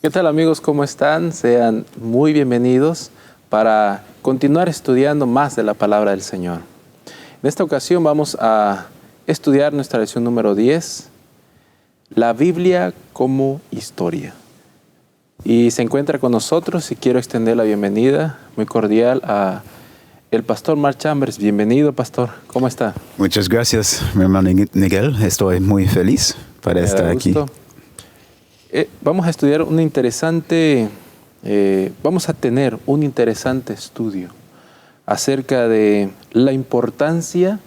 ¿Qué tal, amigos? ¿Cómo están? Sean muy bienvenidos para continuar estudiando más de la palabra del Señor. En esta ocasión vamos a estudiar nuestra lección número 10, la Biblia como historia. Y se encuentra con nosotros y quiero extender la bienvenida muy cordial a el pastor Mark Chambers. Bienvenido, pastor. ¿Cómo está? Muchas gracias, mi hermano Miguel. Estoy muy feliz para estar aquí. Vamos a estudiar vamos a tener un interesante estudio acerca de la importancia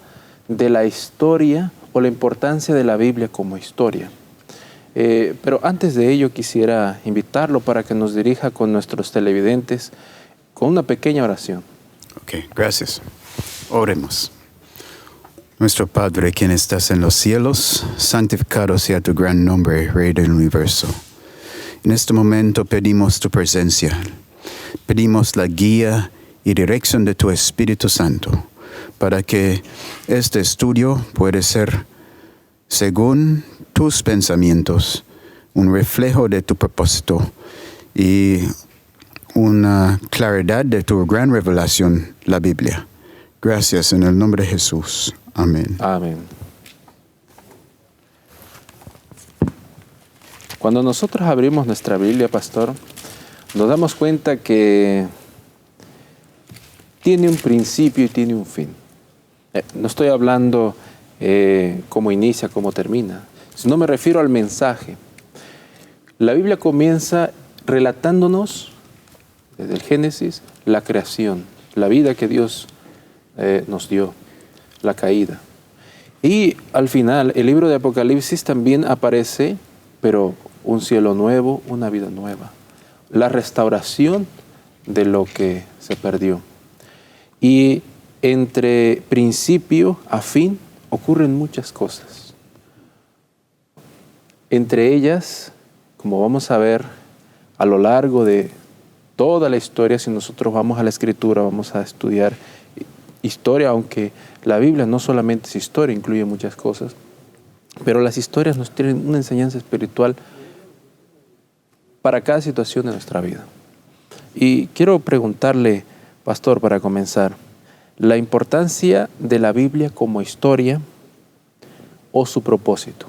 de la historia o la importancia de la Biblia como historia. Pero antes de ello quisiera invitarlo para que nos dirija con nuestros televidentes con una pequeña oración. Ok, gracias. Oremos. Nuestro Padre, quien estás en los cielos, santificado sea tu gran nombre, Rey del universo. En este momento pedimos tu presencia. Pedimos la guía y dirección de tu Espíritu Santo para que este estudio pueda ser, según tus pensamientos, un reflejo de tu propósito y una claridad de tu gran revelación, la Biblia. Gracias en el nombre de Jesús. Amén. Amén. Cuando nosotros abrimos nuestra Biblia, pastor, nos damos cuenta que tiene un principio y tiene un fin. No estoy hablando cómo inicia, cómo termina, sino me refiero al mensaje. La Biblia comienza relatándonos, desde el Génesis, la creación, la vida que Dios nos dio, la caída. Y al final, el libro de Apocalipsis también aparece, pero un cielo nuevo, una vida nueva. La restauración de lo que se perdió. Y entre principio a fin ocurren muchas cosas. Entre ellas, como vamos a ver a lo largo de toda la historia, si nosotros vamos a la Escritura, vamos a estudiar historia, aunque la Biblia no solamente es historia, incluye muchas cosas, pero las historias nos tienen una enseñanza espiritual para cada situación de nuestra vida. Y quiero preguntarle, pastor, para comenzar, la importancia de la Biblia como historia o su propósito.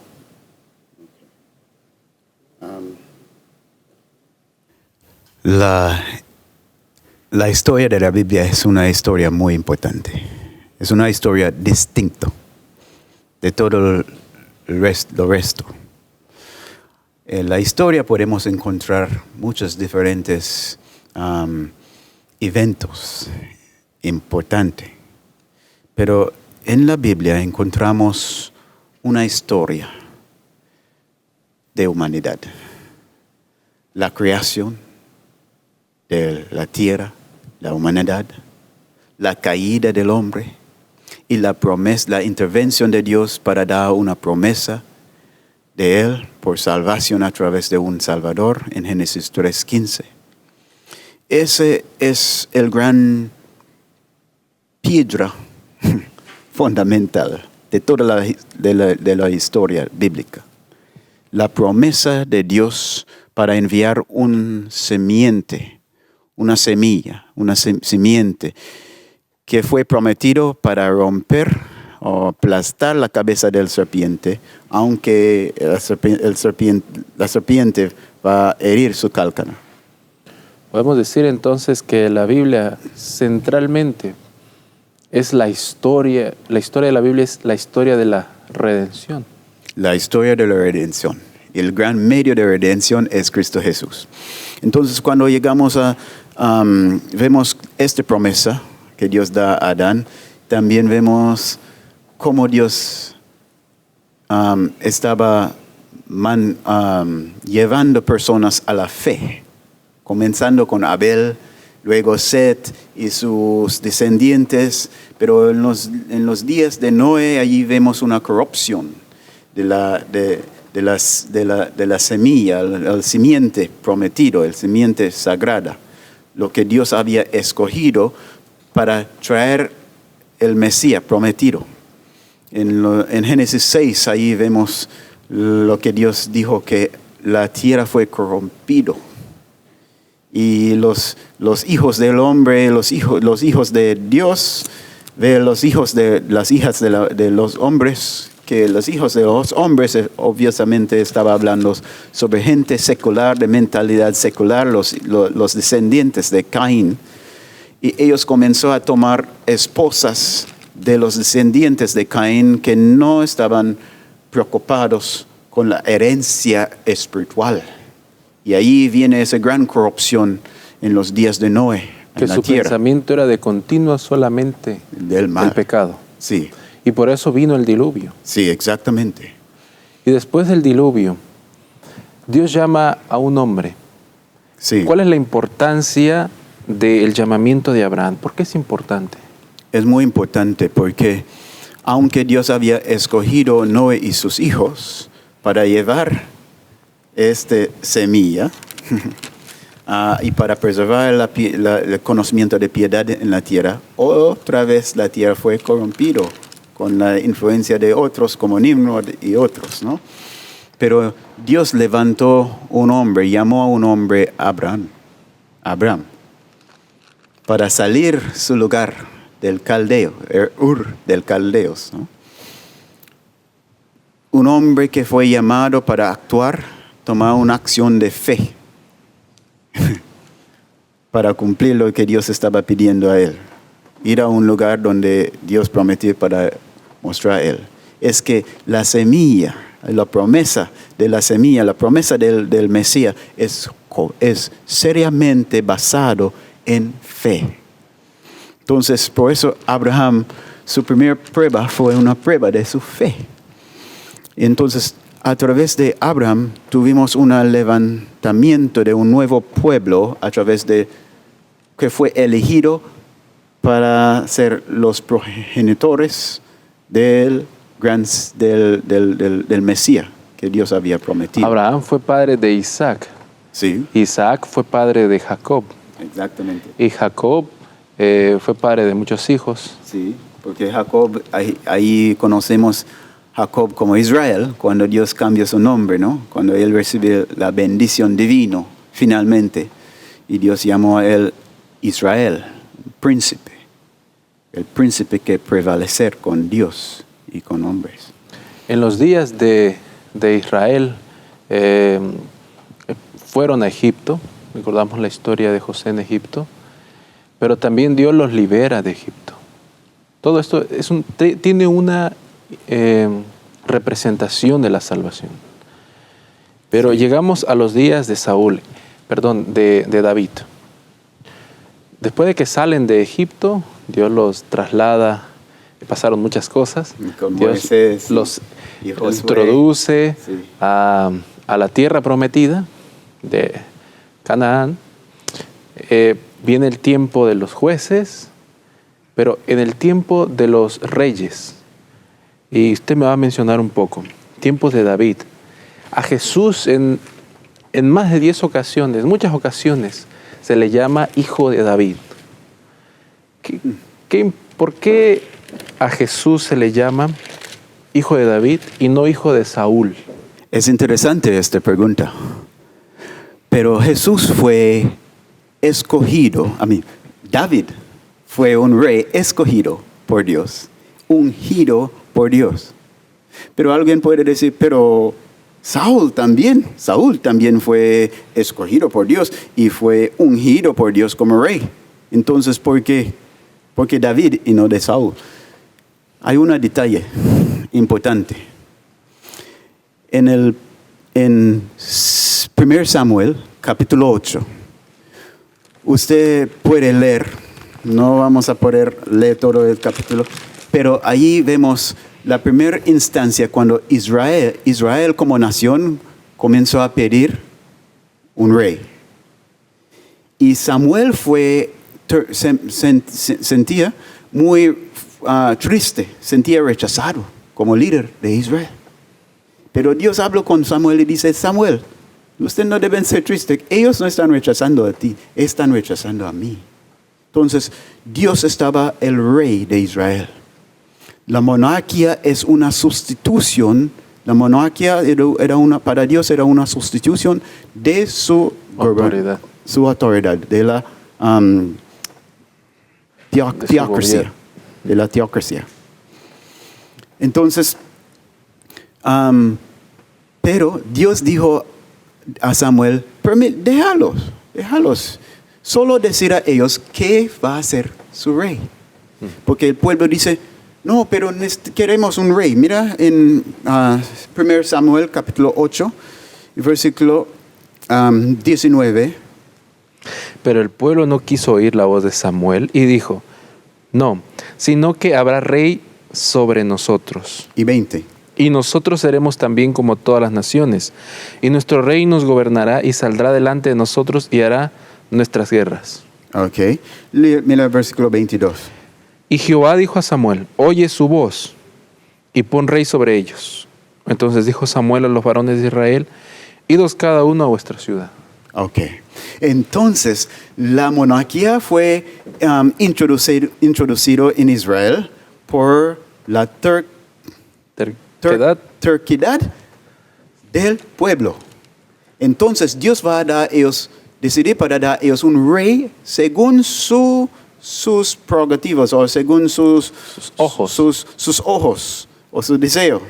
La historia de la Biblia es una historia muy importante. Es una historia distinta de todo lo resto. En la historia podemos encontrar muchos diferentes eventos importantes. Pero en la Biblia encontramos una historia de humanidad. La creación de la tierra, la humanidad, la caída del hombre y la promesa, la intervención de Dios para dar una promesa de Él por salvación a través de un Salvador en Génesis 3:15. Ese es el gran piedra fundamental de toda la historia bíblica. La promesa de Dios para enviar una simiente que fue prometido para romper o aplastar la cabeza del serpiente, aunque la serpiente va a herir su calcana. Podemos decir entonces que la Biblia centralmente es la historia de la Biblia es la historia de la redención. La historia de la redención. El gran medio de redención es Cristo Jesús. Entonces, cuando llegamos vemos esta promesa que Dios da a Adán, también vemos cómo Dios estaba llevando personas a la fe, comenzando con Abel, luego Set y sus descendientes, pero en los días de Noé allí vemos una corrupción de la semilla, el simiente prometido, el simiente sagrada, lo que Dios había escogido para traer el Mesías prometido. En Génesis 6, ahí vemos lo que Dios dijo, que la tierra fue corrompido Y los hijos del hombre, los hijos de Dios, ve los hijos de las hijas de los hombres, que los hijos de los hombres obviamente estaba hablando sobre gente secular, de mentalidad secular, los descendientes de Caín. Y ellos comenzó a tomar esposas de los descendientes de Caín que no estaban preocupados con la herencia espiritual. Y ahí viene esa gran corrupción en los días de Noé. Que su pensamiento era de continua solamente del mal. El pecado. Sí. Y por eso vino el diluvio. Sí, exactamente. Y después del diluvio, Dios llama a un hombre. Sí. ¿Cuál es la importancia del llamamiento de Abraham? ¿Por qué es importante? Es muy importante porque aunque Dios había escogido a Noé y sus hijos para llevar semilla y para preservar el conocimiento de piedad en la tierra, otra vez la tierra fue corrompida con la influencia de otros como Nimrod y otros, ¿no? Pero Dios levantó un hombre, llamó a un hombre Abraham, para salir su lugar del Caldeo, Ur del Caldeos, ¿no? Un hombre que fue llamado para actuar, tomar una acción de fe para cumplir lo que Dios estaba pidiendo a él. Ir a un lugar donde Dios prometió para mostrar a él. Es que la semilla, la promesa de la semilla, la promesa del Mesías es seriamente basado en fe. Entonces, por eso Abraham, su primera prueba fue una prueba de su fe. Entonces, a través de Abraham tuvimos un levantamiento de un nuevo pueblo a través de que fue elegido para ser los progenitores del Mesías que Dios había prometido. Abraham fue padre de Isaac. Sí. Isaac fue padre de Jacob. Exactamente. Y Jacob fue padre de muchos hijos. Sí, porque Jacob, ahí conocemos Jacob como Israel, cuando Dios cambia su nombre, ¿no? Cuando él recibe la bendición divina, finalmente. Y Dios llamó a él Israel, príncipe. El príncipe que prevalecer con Dios y con hombres. En los días de Israel, fueron a Egipto. Recordamos la historia de José en Egipto. Pero también Dios los libera de Egipto. Todo esto tiene una representación de la salvación. Pero llegamos a los días de David. Después de que salen de Egipto, Dios los traslada, pasaron muchas cosas. Dios los introduce a la tierra prometida de Canaán. Viene el tiempo de los jueces, pero en el tiempo de los reyes, y usted me va a mencionar un poco, tiempos de David, a Jesús en más de 10 ocasiones, muchas ocasiones, se le llama hijo de David. ¿Por qué a Jesús se le llama hijo de David y no hijo de Saúl? Es interesante esta pregunta, pero Jesús fue escogido, David fue un rey escogido por Dios, ungido por Dios. Pero alguien puede decir, pero Saúl también fue escogido por Dios y fue ungido por Dios como rey. Entonces, ¿por qué? Porque David y no de Saúl. Hay un detalle importante. En 1 Samuel, capítulo 8, usted puede leer, no vamos a poder leer todo el capítulo, pero allí vemos la primera instancia cuando Israel como nación comenzó a pedir un rey. Y Samuel sentía muy triste, sentía rechazado como líder de Israel. Pero Dios habló con Samuel y dice, Samuel, ustedes no deben ser tristes. Ellos no están rechazando a ti, están rechazando a mí. Entonces, Dios estaba el rey de Israel. La monarquía es una sustitución. La monarquía para Dios era una sustitución de su su autoridad, de la De su teocracia, gobierno. de la teocracia. Entonces, pero Dios dijo a Samuel, déjalos. Solo decir a ellos que va a ser su rey. Porque el pueblo dice, no, pero queremos un rey. Mira en 1 Samuel capítulo 8, versículo 19. Pero el pueblo no quiso oír la voz de Samuel y dijo, no, sino que habrá rey sobre nosotros. Y 20. Y nosotros seremos también como todas las naciones. Y nuestro rey nos gobernará y saldrá delante de nosotros y hará nuestras guerras. Ok. Mira el versículo 22. Y Jehová dijo a Samuel, oye su voz y pon rey sobre ellos. Entonces dijo Samuel a los varones de Israel, idos cada uno a vuestra ciudad. Ok. Entonces, la monarquía fue introducido en Israel por la ¿Terquedad? terquedad del pueblo. Entonces, Dios va a dar a ellos, decidir para dar a ellos un rey según sus prerrogativas o según sus ojos. sus ojos o su deseo.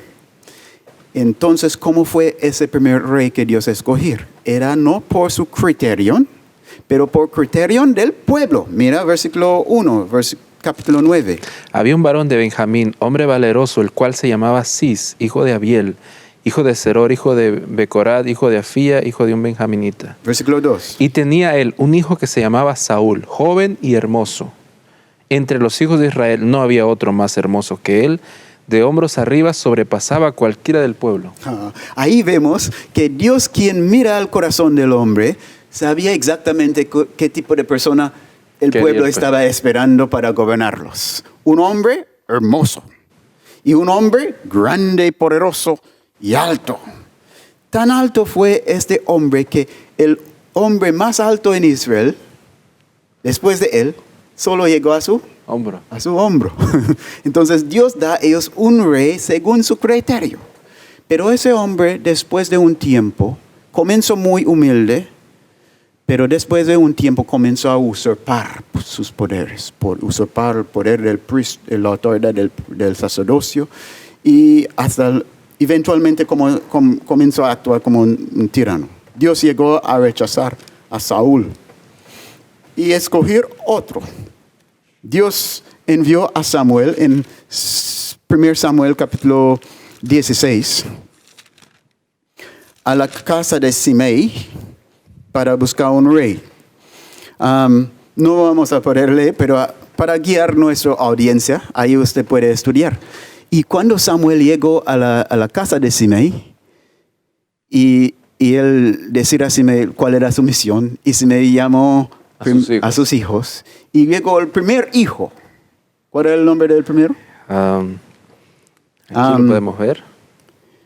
Entonces, ¿cómo fue ese primer rey que Dios escogió? Era no por su criterio, pero por criterio del pueblo. Mira, versículo 1, capítulo 9. Había un varón de Benjamín, hombre valeroso, el cual se llamaba Cis, hijo de Abiel, hijo de Seror, hijo de Becorat, hijo de Afía, hijo de un benjaminita. Versículo 2. Y tenía él un hijo que se llamaba Saúl, joven y hermoso. Entre los hijos de Israel no había otro más hermoso que él. De hombros arriba sobrepasaba a cualquiera del pueblo. Ahí vemos que Dios, quien mira al corazón del hombre, sabía exactamente qué tipo de persona el pueblo estaba esperando para gobernarlos. Un hombre hermoso y un hombre grande, poderoso y alto. Tan alto fue este hombre que el hombre más alto en Israel, después de él, solo llegó a su Hombro. hombro. Entonces Dios da a ellos un rey según su criterio. Pero ese hombre, después de un tiempo, comenzó muy humilde, pero después de un tiempo comenzó a usurpar sus poderes, por usurpar el poder del priest, la autoridad del sacerdocio, y hasta eventualmente comenzó a actuar como un tirano. Dios llegó a rechazar a Saúl y escoger otro. Dios envió a Samuel en 1 Samuel capítulo 16 a la casa de Simei para buscar un rey. No vamos a poder leer, pero para guiar nuestra audiencia, ahí usted puede estudiar. Y cuando Samuel llegó a la casa de Simei, y él decía a Simei cuál era su misión, y Simei llamó a sus hijos. Y llegó el primer hijo. ¿Cuál era el nombre del primero? Aquí lo podemos ver.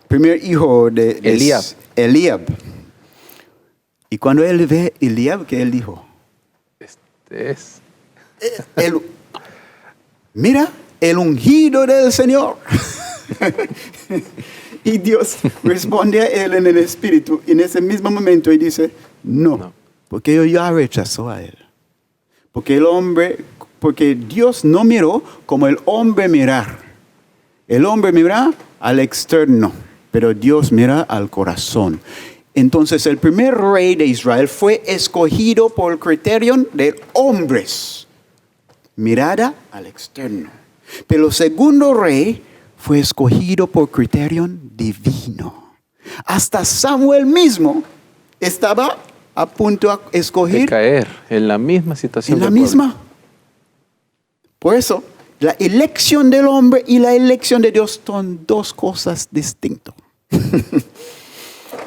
Primer hijo de Eliab. Y cuando él ve Eliab, ¿qué él dijo? Este es. Mira, el ungido del Señor. Y Dios responde a él en el espíritu en ese mismo momento y dice, no. Porque yo ya rechazó a él. Porque Dios no miró como el hombre mirar. El hombre mira al externo, pero Dios mira al corazón. Entonces el primer rey de Israel fue escogido por el criterio de hombres. Mirada al externo. Pero el segundo rey fue escogido por criterio divino. Hasta Samuel mismo estaba a punto de escoger. De caer en la misma situación. En la misma. Por eso, la elección del hombre y la elección de Dios son dos cosas distintas.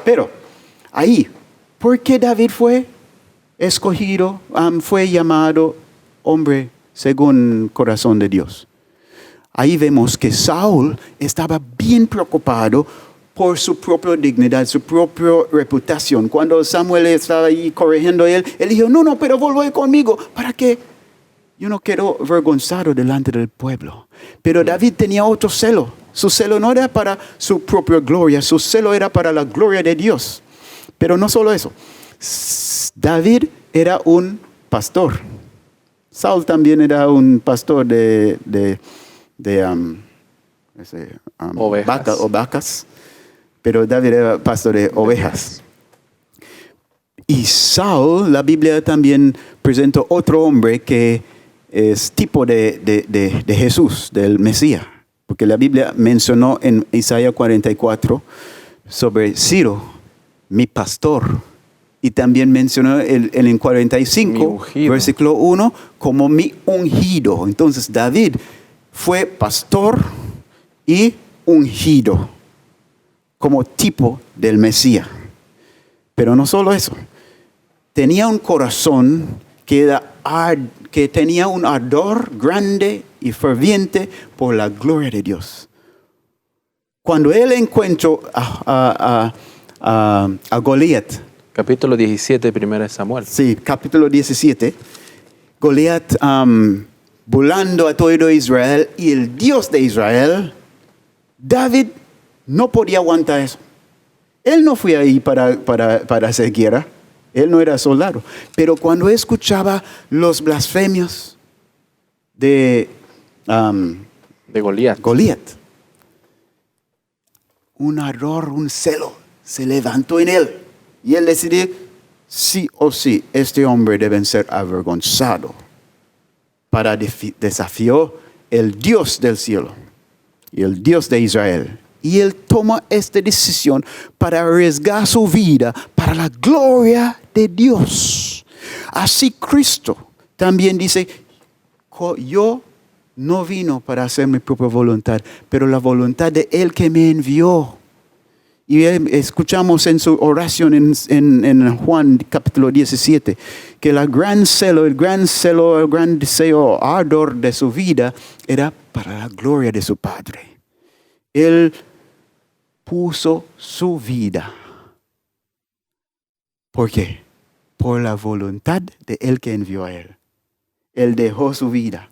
Pero, ahí, ¿por qué David fue escogido, fue llamado hombre según el corazón de Dios? Ahí vemos que Saúl estaba bien preocupado por su propia dignidad, su propia reputación. Cuando Samuel estaba ahí corrigiendo a él dijo, no, pero vuelve conmigo. ¿Para qué? Yo no quiero avergonzado delante del pueblo. Pero David tenía otro celo. Su celo no era para su propia gloria, su celo era para la gloria de Dios. Pero no solo eso. David era un pastor. Saúl también era un pastor de Ovejas. vacas, pero David era pastor de ovejas. Y Saúl, la Biblia también presentó otro hombre que es tipo de Jesús, del Mesías. Porque la Biblia mencionó en Isaías 44 sobre Ciro, mi pastor. Y también mencionó en 45, versículo 1, como mi ungido. Entonces David fue pastor y ungido como tipo del Mesías. Pero no solo eso. Tenía un corazón que tenía un ardor grande y ferviente por la gloria de Dios. Cuando él encontró a Goliat, Capítulo 17 de 1 Samuel. sí, capítulo 17, Goliat burlando a todo Israel y el Dios de Israel, David no podía aguantar eso. Él no fue ahí para hacer guerra. Él no era soldado. Pero cuando escuchaba los blasfemios de Goliat. un ardor, un celo se levantó en él. Y él decidió, sí o sí, este hombre debe ser avergonzado para desafiar el Dios del cielo y el Dios de Israel. Y él toma esta decisión para arriesgar su vida para la gloria de Dios. Así Cristo también dice, yo no vino para hacer mi propia voluntad, pero la voluntad de Él que me envió. Y escuchamos en su oración en Juan capítulo 17, que el gran deseo, ardor de su vida era para la gloria de su Padre. Él puso su vida. ¿Por qué? Por la voluntad de Él que envió a Él. Él dejó su vida.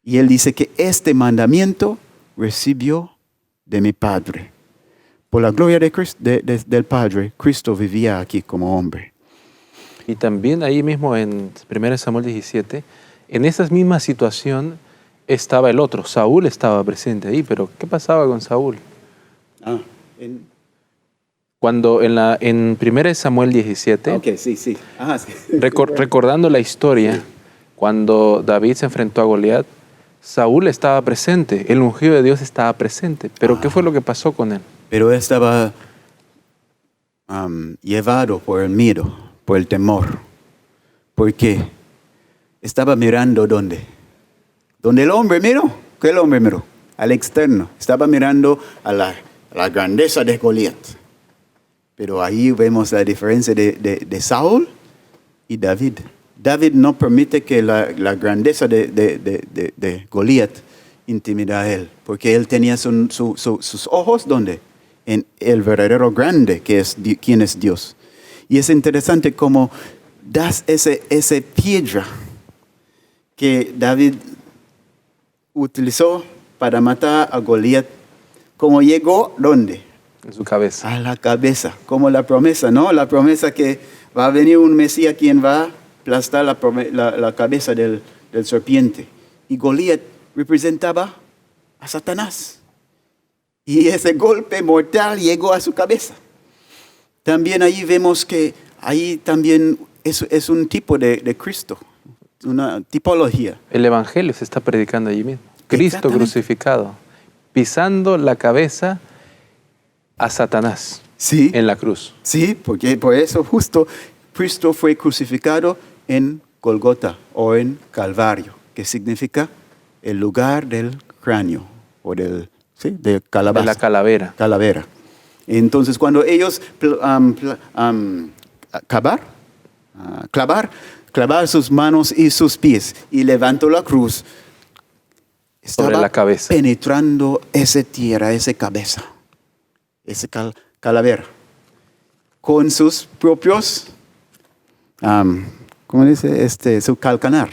Y Él dice que este mandamiento recibió de mi Padre. Por la gloria del Padre, Cristo vivía aquí como hombre. Y también ahí mismo en 1 Samuel 17, en esa misma situación estaba el otro. Saúl estaba presente ahí, pero ¿qué pasaba con Saúl? Cuando en 1 Samuel 17, Okay, sí. Sí. recordando la historia, Sí. cuando David se enfrentó a Goliat, Saúl estaba presente, el ungido de Dios estaba presente. Pero ¿qué fue lo que pasó con él? Pero estaba llevado por el miedo, por el temor. ¿Por qué? Estaba mirando ¿dónde? ¿Dónde el hombre miró? ¿Qué el hombre miró? Al externo. Estaba mirando a la grandeza de Goliat. Pero ahí vemos la diferencia de Saúl y David. David no permite que la grandeza de Goliat intimida a él. Porque él tenía sus ojos ¿dónde? En el verdadero grande, quien es Dios. Y es interesante cómo das ese piedra que David utilizó para matar a Goliat, como llegó ¿dónde? En su cabeza. A la cabeza, como la promesa, ¿no? La promesa que va a venir un Mesías quien va a aplastar la cabeza del serpiente. Y Goliat representaba a Satanás. Y ese golpe mortal llegó a su cabeza. También ahí vemos que ahí también es un tipo de Cristo, una tipología. El Evangelio se está predicando allí mismo. Cristo Exactamente. crucificado, pisando la cabeza a Satanás Sí, en la cruz. sí, porque por eso justo Cristo fue crucificado en Golgota o en Calvario, que significa el lugar del cráneo o de calabaza. De la calavera. Calavera. Entonces, cuando ellos clavar sus manos y sus pies y levantó la cruz, Sobre estaba la cabeza. penetrando esa tierra, esa cabeza, esa calavera, con sus propios, ¿cómo dice? Su calcanar.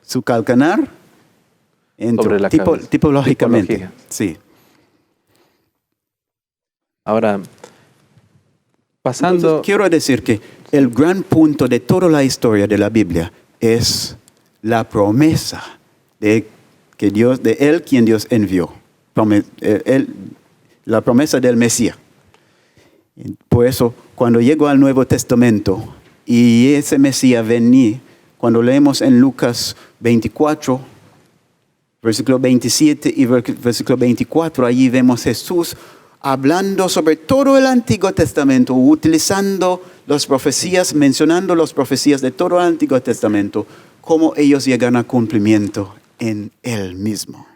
Su calcanar entró, Sobre la cabeza. tipológicamente. Tipología. Sí. Ahora, pasando... Entonces, quiero decir que el gran punto de toda la historia de la Biblia es la promesa de Él quien Dios envió. La promesa del Mesías. Por eso, cuando llegó al Nuevo Testamento y ese Mesías venía, cuando leemos en Lucas 24, versículo 27 y versículo 24, allí vemos Jesús hablando sobre todo el Antiguo Testamento, utilizando las profecías, mencionando las profecías de todo el Antiguo Testamento, cómo ellos llegan a cumplimiento en Él mismo.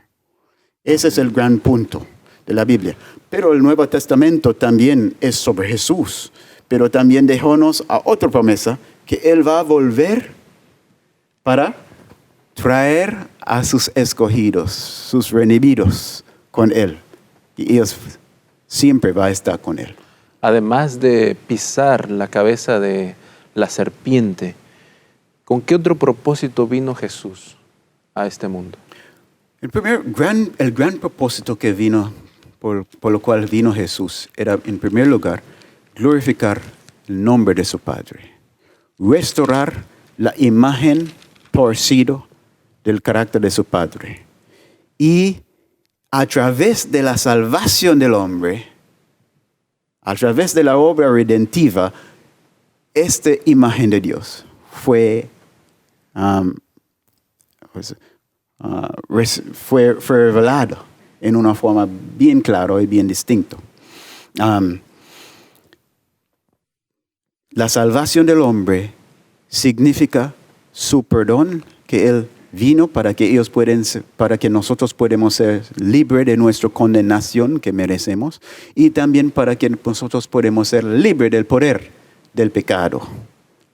Ese es el gran punto de la Biblia. Pero el Nuevo Testamento también es sobre Jesús, pero también dejónos a otra promesa, que Él va a volver para traer a sus escogidos, sus redimidos con Él. Y ellos siempre van a estar con Él. Además de pisar la cabeza de la serpiente, ¿con qué otro propósito vino Jesús a este mundo? El gran propósito que vino, por lo cual vino Jesús, era en primer lugar glorificar el nombre de su Padre, restaurar la imagen torcida del carácter de su Padre, y a través de la salvación del hombre, a través de la obra redentiva, esta imagen de Dios fue revelada en una forma bien clara y bien distinta. La salvación del hombre significa su perdón, que Él vino para que nosotros podamos ser libres de nuestra condenación que merecemos, y también para que nosotros podamos ser libres del poder del pecado,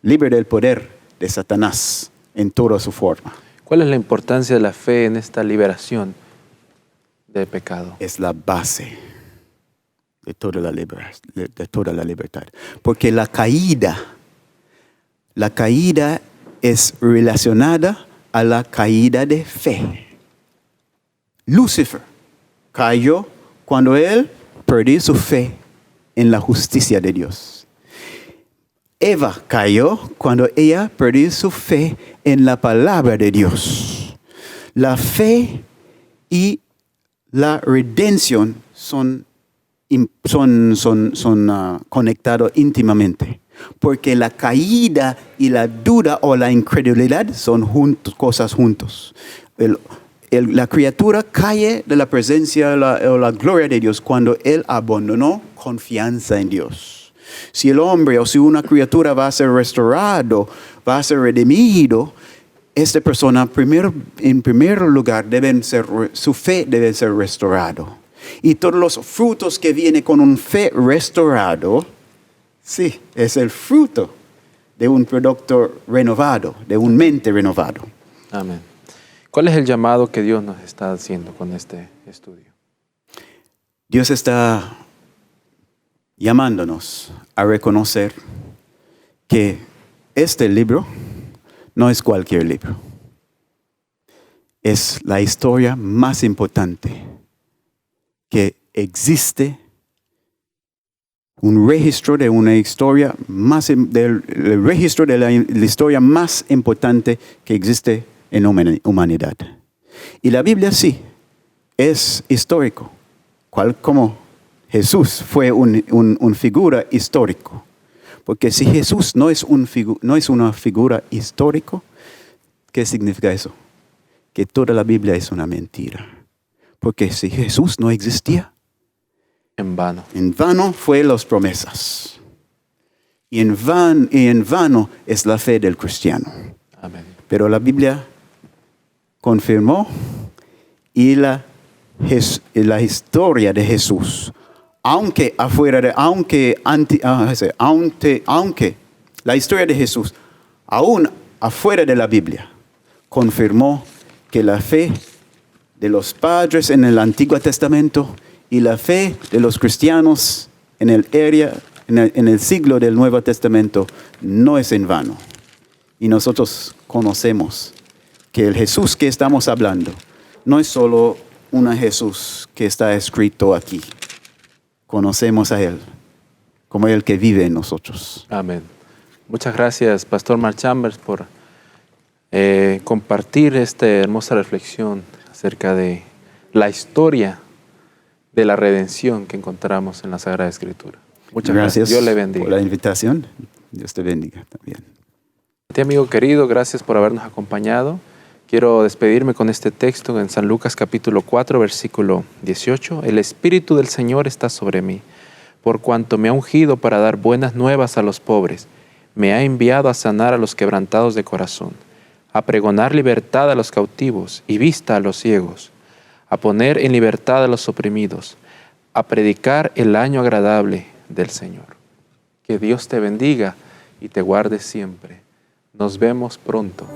libres del poder de Satanás en toda su forma. ¿Cuál es la importancia de la fe en esta liberación del pecado? Es la base de toda la libertad. Porque la caída es relacionada a la caída de fe. Lucifer cayó cuando él perdió su fe en la justicia de Dios. Eva cayó cuando ella perdió su fe en la palabra de Dios. La fe y la redención son conectados íntimamente, porque la caída y la duda o la incredulidad son cosas juntos. La criatura cae de la presencia o la gloria de Dios cuando él abandonó confianza en Dios. Si el hombre o si una criatura va a ser restaurado, va a ser redimido, esta persona en primer lugar su fe debe ser restaurado. Y todos los frutos que vienen con un fe restaurado, sí, es el fruto de un producto renovado, de un mente renovado. Amén. ¿Cuál es el llamado que Dios nos está haciendo con este estudio? Dios está llamándonos a reconocer que este libro no es cualquier libro. Es la historia más importante que existe, un registro de una historia el registro de la historia más importante que existe en la humanidad. Y la Biblia sí es histórico, como Jesús fue una figura histórica. Porque si Jesús no es una figura histórica, ¿qué significa eso? Que toda la Biblia es una mentira. Porque si Jesús no existía, en vano fue las promesas. Y en vano es la fe del cristiano. Amén. Pero la Biblia confirmó y la historia de Jesús, aunque la historia de Jesús, aún afuera de la Biblia, confirmó que la fe de los padres en el Antiguo Testamento y la fe de los cristianos en el siglo del Nuevo Testamento no es en vano. Y nosotros conocemos que el Jesús que estamos hablando no es solo un Jesús que está escrito aquí. Conocemos a Él como el que vive en nosotros. Amén. Muchas gracias, Pastor Mark Chambers, por compartir esta hermosa reflexión acerca de la historia de la redención que encontramos en la Sagrada Escritura. Muchas gracias. Dios le bendiga. Por la invitación. Dios te bendiga también. A ti, amigo querido, gracias por habernos acompañado. Quiero despedirme con este texto en San Lucas capítulo 4, versículo 18. El Espíritu del Señor está sobre mí, por cuanto me ha ungido para dar buenas nuevas a los pobres. Me ha enviado a sanar a los quebrantados de corazón, a pregonar libertad a los cautivos y vista a los ciegos, a poner en libertad a los oprimidos, a predicar el año agradable del Señor. Que Dios te bendiga y te guarde siempre. Nos vemos pronto.